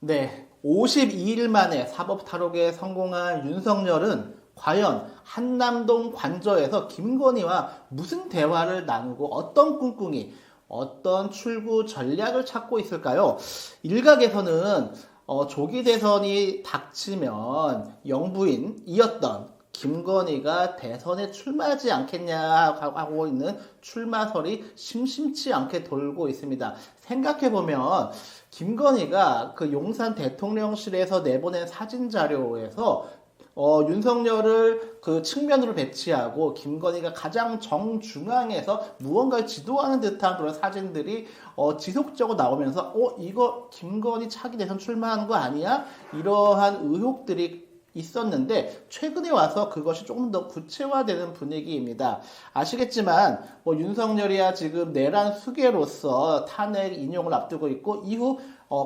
네, 52일 만에 사법 탈옥에 성공한 윤석열은 과연 한남동 관저에서 김건희와 무슨 대화를 나누고 어떤 꿍꿍이, 어떤 출구 전략을 찾고 있을까요? 일각에서는 조기 대선이 닥치면 영부인이었던 김건희가 대선에 출마하지 않겠냐 하고 있는 출마설이 심심치 않게 돌고 있습니다. 생각해보면 김건희가 그 용산 대통령실에서 내보낸 사진 자료에서 윤석열을 그 측면으로 배치하고 김건희가 가장 정중앙에서 무언가를 지도하는 듯한 그런 사진들이 지속적으로 나오면서 이거 김건희 차기 대선 출마하는 거 아니야? 이러한 의혹들이 있었는데 최근에 와서 그것이 조금 더 구체화되는 분위기입니다. 아시겠지만 윤석열이야 지금 내란 수괴로서 탄핵 인용을 앞두고 있고 이후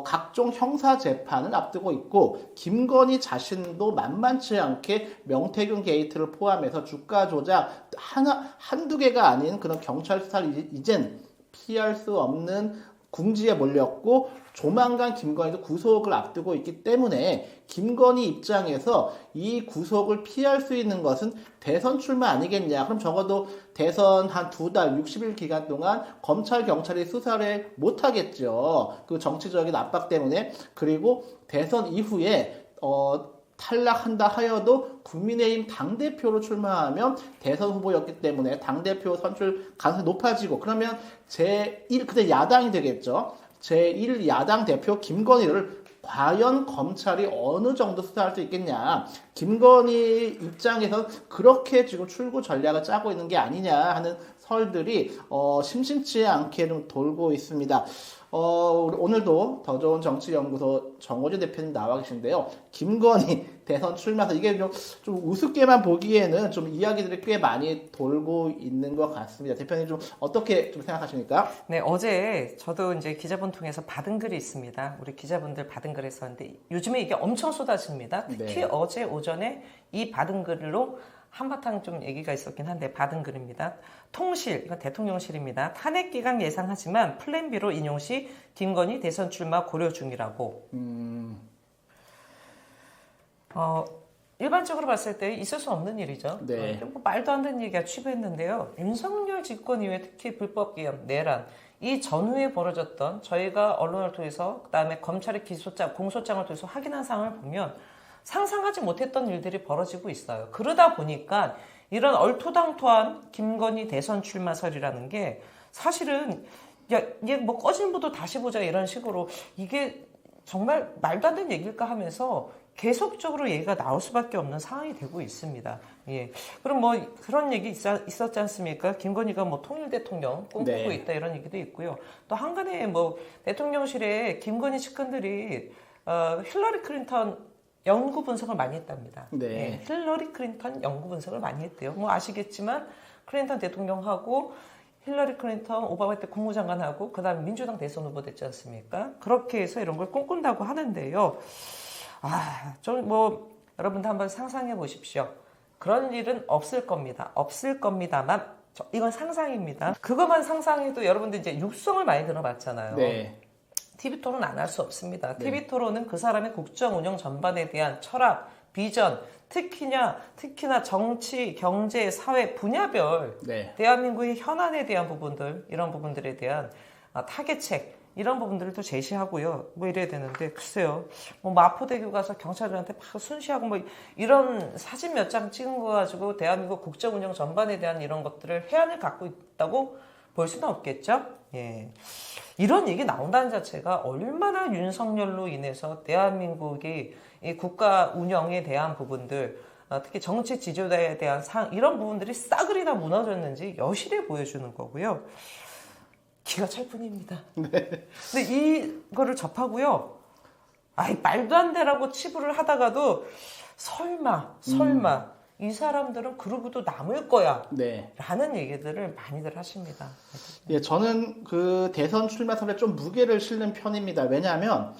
각종 형사 재판을 앞두고 있고 김건희 자신도 만만치 않게 명태균 게이트를 포함해서 주가 조작 한두 개가 아닌 그런 경찰 수사를 이젠 피할 수 없는 궁지에 몰렸고 조만간 김건희도 구속을 앞두고 있기 때문에 김건희 입장에서 이 구속을 피할 수 있는 것은 대선 출마 아니겠냐. 그럼 적어도 대선 한 2달, 60일 기간 동안 검찰, 경찰이 수사를 못하겠죠. 그 정치적인 압박 때문에. 그리고 대선 이후에 탈락한다 하여도 국민의힘 당대표로 출마하면 대선 후보였기 때문에 당대표 선출 가능성이 높아지고 그러면 그때 야당이 되겠죠. 제1야당 대표 김건희를 과연 검찰이 어느 정도 수사할 수 있겠냐. 김건희 입장에서 그렇게 지금 출구 전략을 짜고 있는 게 아니냐 하는 설들이 심심치 않게 좀 돌고 있습니다. 오늘도 더 좋은 정치연구소 정호준 대표님 나와 계신데요. 김건희 대선 출마해서 이게 좀 우습게만 보기에는 좀 이야기들이 꽤 많이 돌고 있는 것 같습니다. 대표님 좀 어떻게 좀 생각하십니까? 네, 어제 저도 이제 기자분 통해서 받은 글이 있습니다. 우리 기자분들 받은 글을 썼는데 요즘에 이게 엄청 쏟아집니다. 특히 네. 어제 오전에 이 받은 글로 한바탕 좀 얘기가 있었긴 한데 받은 글입니다. 통실, 이건 대통령실입니다. 탄핵 기간 예상하지만 플랜 B로 인용 시 김건희 대선 출마 고려 중이라고. 일반적으로 봤을 때 있을 수 없는 일이죠. 네. 뭐 말도 안 되는 얘기가 취부했는데요. 윤석열 집권 이후에 특히 불법 기염, 내란, 이 전후에 벌어졌던 저희가 언론을 통해서 그다음에 검찰의 공소장을 통해서 확인한 사항을 보면 상상하지 못했던 일들이 벌어지고 있어요. 그러다 보니까 이런 얼토당토한 김건희 대선 출마설이라는 게 사실은 얘 뭐 꺼진 부도 다시 보자 이런 식으로 이게 정말 말도 안 되는 얘기일까 하면서 계속적으로 얘기가 나올 수밖에 없는 상황이 되고 있습니다. 예. 그럼 뭐 그런 얘기 있었지 않습니까? 김건희가 뭐 통일 대통령 꿈꾸고 네. 있다 이런 얘기도 있고요. 또 한간에 뭐 대통령실에 김건희 측근들이 힐러리 클린턴 연구 분석을 많이 했답니다. 네. 네, 힐러리 클린턴 연구 분석을 많이 했대요. 뭐 아시겠지만 클린턴 대통령하고 힐러리 클린턴 오바마 때 국무장관하고 그다음에 민주당 대선 후보 됐지 않습니까? 그렇게 해서 이런 걸 꿈꾼다고 하는데요. 좀 뭐 여러분도 한번 상상해 보십시오. 그런 일은 없을 겁니다. 없을 겁니다만 이건 상상입니다. 그것만 상상해도 여러분들 이제 육성을 많이 들어봤잖아요. 네. TV 토론 안 할 수 없습니다. 네. TV 토론은 그 사람의 국정 운영 전반에 대한 철학, 비전, 특히나 정치, 경제, 사회 분야별 네. 대한민국의 현안에 대한 부분들, 이런 부분들에 대한 타겟책, 이런 부분들을 또 제시하고요. 뭐 이래야 되는데 글쎄요. 뭐 마포대교 가서 경찰들한테 막 순시하고 뭐 이런 사진 몇 장 찍은 거 가지고 대한민국 국정 운영 전반에 대한 이런 것들을 해안을 갖고 있다고 볼 수는 없겠죠. 예. 이런 얘기 나온다는 자체가 얼마나 윤석열로 인해서 대한민국이 이 국가 운영에 대한 부분들, 특히 정치 지도자에 대한 이런 부분들이 싸그리 다 무너졌는지 여실히 보여주는 거고요. 기가 찰 뿐입니다. 네. 근데 이거를 접하고요. 말도 안 되라고 치부를 하다가도 설마 이 사람들은 그러고도 남을 거야. 네. 라는 얘기들을 많이들 하십니다. 예, 저는 그 대선 출마설에 좀 무게를 실는 편입니다. 왜냐하면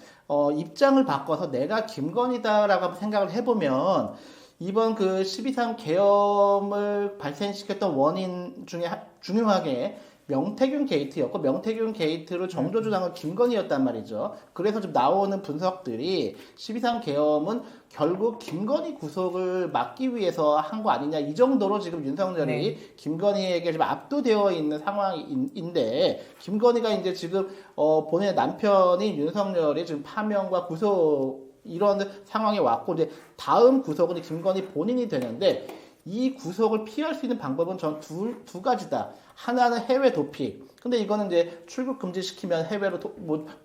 입장을 바꿔서 내가 김건희다라고 생각을 해보면 이번 그 12.3 계엄을 발생시켰던 원인 중에 중요하게 명태균 게이트였고 명태균 게이트를 정조주장은 김건희였단 말이죠. 그래서 지금 나오는 분석들이 12.3 계엄은 결국 김건희 구속을 막기 위해서 한 거 아니냐 이 정도로 지금 윤석열이 김건희에게 좀 압도되어 있는 상황인데 김건희가 이제 지금 본인의 남편인 윤석열이 지금 파면과 구속 이런 상황에 왔고 이제 다음 구속은 김건희 본인이 되는데 이 구속을 피할 수 있는 방법은 전 두 가지다. 하나는 해외 도피. 근데 이거는 이제 출국 금지시키면 해외로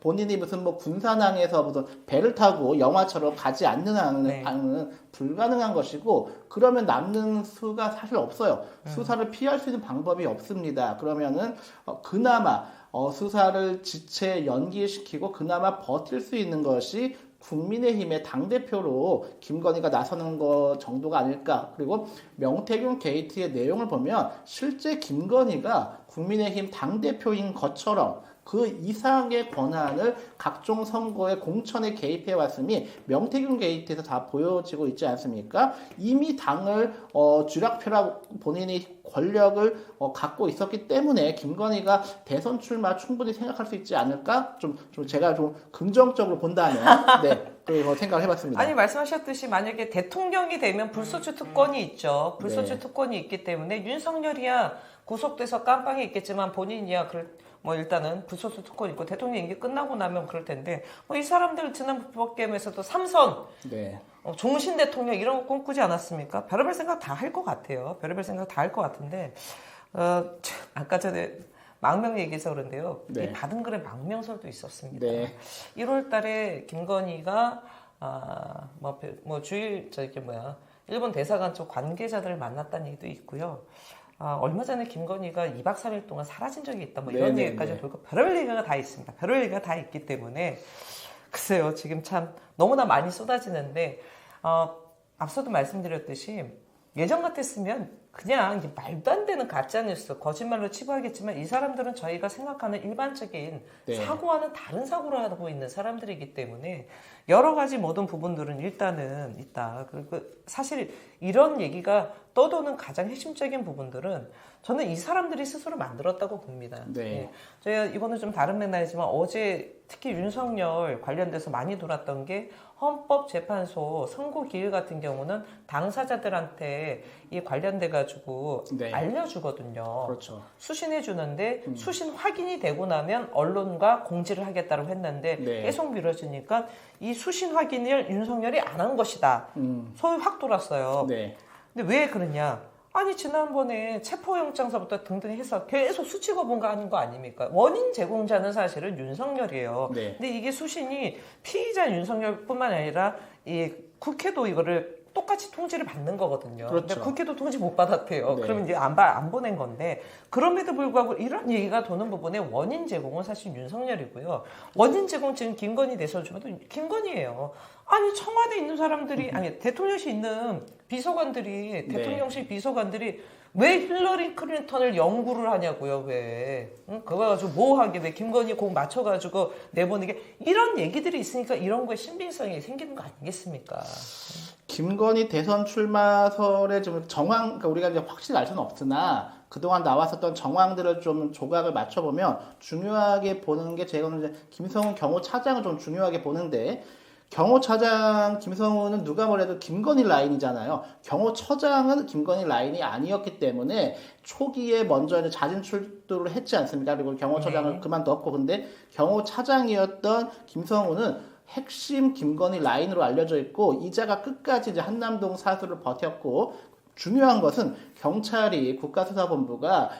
본인이 무슨 뭐 군산항에서 무슨 배를 타고 영화처럼 가지 않는 한은 불가능한 것이고 그러면 남는 수가 사실 없어요. 수사를 피할 수 있는 방법이 없습니다. 그러면은 그나마 수사를 지체 연기시키고 그나마 버틸 수 있는 것이 국민의힘의 당대표로 김건희가 나서는 것 정도가 아닐까. 그리고 명태균 게이트의 내용을 보면 실제 김건희가 국민의힘 당대표인 것처럼 그 이상의 권한을 각종 선거에 공천에 개입해 왔음이 명태균 게이트에서 다 보여지고 있지 않습니까? 이미 당을 쥐락펴락 본인이 권력을 갖고 있었기 때문에 김건희가 대선 출마 충분히 생각할 수 있지 않을까? 좀 제가 좀 긍정적으로 본다면 네. 그리고 생각을 해봤습니다. 아니 말씀하셨듯이 만약에 대통령이 되면 불소추 특권이 있죠. 불소추 네. 특권이 있기 때문에 윤석열이야 구속돼서 깜빵에 있겠지만 본인이야 뭐 일단은 불소추 특권이 있고 대통령 임기 끝나고 나면 그럴 텐데 뭐 이 사람들 지난 불법게임에서도 삼선 네. 종신 대통령 이런 거 꿈꾸지 않았습니까? 별의별 생각 다 할 것 같아요. 별의별 생각 다 할 것 같은데 아까 전에 망명 얘기해서 그런데요. 네. 이 받은 글에 망명설도 있었습니다. 네. 1월 달에 김건희가 일본 대사관 쪽 관계자들을 만났다는 얘기도 있고요. 얼마 전에 김건희가 2박 3일 동안 사라진 적이 있다. 뭐 이런 얘기까지 돌고 별별 얘기가 다 있습니다. 별별 얘기가 다 있기 때문에 글쎄요. 지금 참 너무나 많이 쏟아지는데 앞서도 말씀드렸듯이 예전 같았으면 그냥 이제 말도 안 되는 가짜뉴스, 거짓말로 치부하겠지만 이 사람들은 저희가 생각하는 일반적인 네. 사고와는 다른 사고를 하고 있는 사람들이기 때문에 여러 가지 모든 부분들은 일단은 있다. 그리고 사실 이런 얘기가 떠도는 가장 핵심적인 부분들은 저는 이 사람들이 스스로 만들었다고 봅니다. 네. 저희가 이거는 좀 다른 맥락이지만 어제 특히 윤석열 관련돼서 많이 돌았던 게 헌법재판소 선고기일 같은 경우는 당사자들한테 이 관련돼가지고 네. 알려주거든요. 그렇죠. 수신해주는데 수신 확인이 되고 나면 언론과 공지를 하겠다고 했는데 네. 계속 미뤄지니까 이 수신 확인을 윤석열이 안 한 것이다. 소위 확 돌았어요. 네. 근데 왜 그러냐? 아니 지난번에 체포영장서부터 등등 해서 계속 수치 거부하는 거 아닙니까? 원인 제공자는 사실은 윤석열이에요. 네. 근데 이게 수신이 피의자 윤석열뿐만 아니라 이 국회도 이거를 똑같이 통지를 받는 거거든요. 그렇죠. 근데 국회도 통지 못 받았대요. 네. 그러면 이제 안 보낸 건데 그럼에도 불구하고 이런 얘기가 도는 부분에 원인 제공은 사실 윤석열이고요. 원인 제공 지금 김건희 내세워주면 김건희예요. 아니 청와대에 있는 사람들이 아니 대통령실 있는 비서관들이 대통령실 비서관들이 왜 힐러리 클린턴을 연구를 하냐고요. 왜 그거 가지고 뭐하게 왜 김건희 공 맞춰가지고 내보내게 이런 얘기들이 있으니까 이런 거에 신빙성이 생기는 거 아니겠습니까? 김건희 대선 출마설의 좀 정황, 그러니까 우리가 이제 확실히 알 수는 없으나 그동안 나왔었던 정황들을 좀 조각을 맞춰보면 중요하게 보는 게 제가 이제 김성훈 경호차장을 좀 중요하게 보는데 경호차장 김성훈은 누가 뭐래도 김건희 라인이잖아요. 경호처장은 김건희 라인이 아니었기 때문에 초기에 먼저 이제 자진 출두를 했지 않습니까? 그리고 경호처장을 그만뒀고 근데 경호차장이었던 김성훈은 핵심 김건희 라인으로 알려져 있고 이자가 끝까지 이제 한남동 사수를 버텼고 중요한 것은 경찰이 국가수사본부가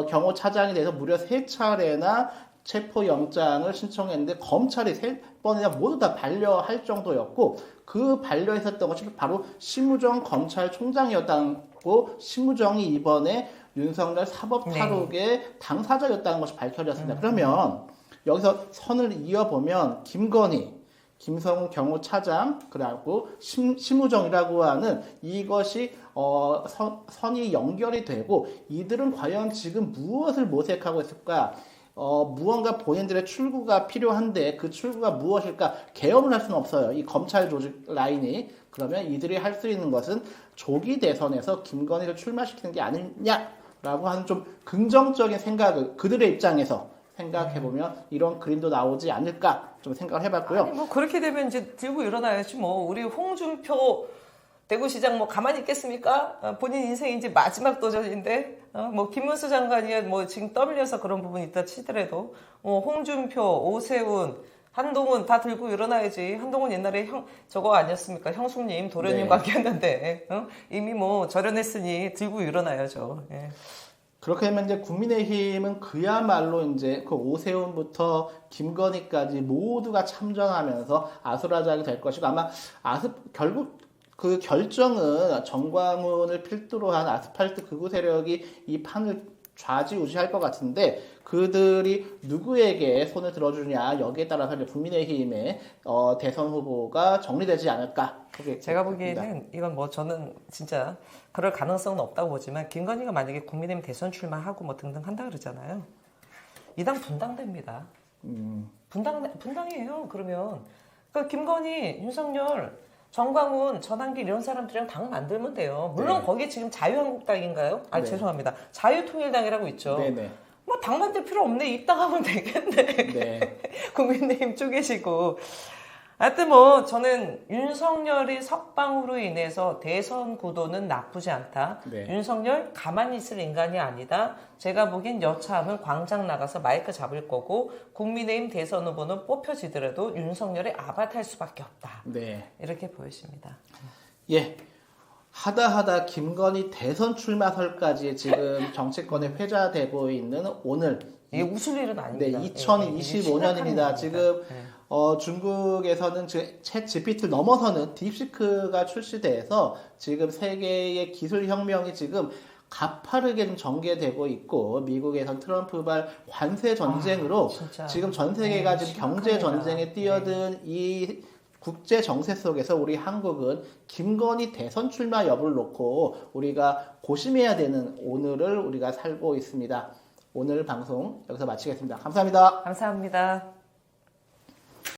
경호차장에 대해서 무려 3차례나 체포영장을 신청했는데 검찰이 3번이나 모두 다 반려할 정도였고 그 반려했었던 것이 바로 심우정 검찰총장이었다고 심우정이 이번에 윤석열 사법 탈옥의 당사자였다는 것이 밝혀졌습니다. 그러면 여기서 선을 이어보면 김건희, 김성훈 경호차장, 그리고 심우정이라고 하는 이것이 선이 연결이 되고 이들은 과연 지금 무엇을 모색하고 있을까? 무언가 본인들의 출구가 필요한데 그 출구가 무엇일까? 개혁을 할 수는 없어요. 이 검찰 조직 라인이. 그러면 이들이 할 수 있는 것은 조기 대선에서 김건희를 출마시키는 게 아니냐? 라고 하는 좀 긍정적인 생각을 그들의 입장에서 생각해보면 이런 그림도 나오지 않을까 좀 생각을 해봤고요. 아니, 뭐 그렇게 되면 이제 들고 일어나야지 뭐. 우리 홍준표 대구시장 뭐 가만히 있겠습니까? 본인 인생 이제 마지막 도전인데, 뭐 김문수 장관이 뭐 지금 떠밀려서 그런 부분이 있다 치더라도, 홍준표, 오세훈, 한동훈 다 들고 일어나야지. 한동훈 옛날에 저거 아니었습니까? 형수님, 도련님 네. 관계였는데, 이미 뭐 절연했으니 들고 일어나야죠. 예. 그렇게 되면 이제 국민의힘은 그야말로 이제 그 오세훈부터 김건희까지 모두가 참전하면서 아수라장이 될 것이고 아마 결국 그 결정은 정광훈을 필두로 한 아스팔트 극우 세력이 이 판을 좌지우지할 것 같은데 그들이 누구에게 손을 들어주냐 여기에 따라서 이제 국민의힘의 대선 후보가 정리되지 않을까. 제가 보기에는 이건 뭐 저는 진짜 그럴 가능성은 없다고 보지만 김건희가 만약에 국민의힘 대선 출마하고 뭐 등등 한다 그러잖아요. 이 당 분당됩니다. 분당이에요. 그러면 그러니까 김건희, 윤석열, 정광훈, 전한길 이런 사람들이랑 당 만들면 돼요. 물론 네. 거기에 지금 자유한국당인가요? 아 네. 죄송합니다. 자유통일당이라고 있죠. 네네. 뭐 당 만들 필요 없네. 입당하면 되겠네. 네. 국민의힘 쪼개시고. 하여튼 뭐 저는 윤석열이 석방으로 인해서 대선 구도는 나쁘지 않다. 네. 윤석열 가만히 있을 인간이 아니다. 제가 보기엔 여차하면 광장 나가서 마이크 잡을 거고 국민의힘 대선 후보는 뽑혀지더라도 윤석열의 아바타일 수밖에 없다. 네. 이렇게 보여집니다. 예. 하다 김건희 대선 출마설까지 지금 정치권에 회자되고 있는 오늘 이게 웃을 일은 네, 아닙니다. 2025년입니다. 지금 중국에서는 챗 GPT를 넘어서는 딥시크가 출시돼서 지금 세계의 기술 혁명이 지금 가파르게 좀 전개되고 있고 미국에선 트럼프발 관세 전쟁으로 진짜. 지금 전 세계가 지금 경제 심각합니다. 전쟁에 뛰어든 이 국제 정세 속에서 우리 한국은 김건희 대선 출마 여부를 놓고 우리가 고심해야 되는 오늘을 우리가 살고 있습니다. 오늘 방송 여기서 마치겠습니다. 감사합니다. 감사합니다.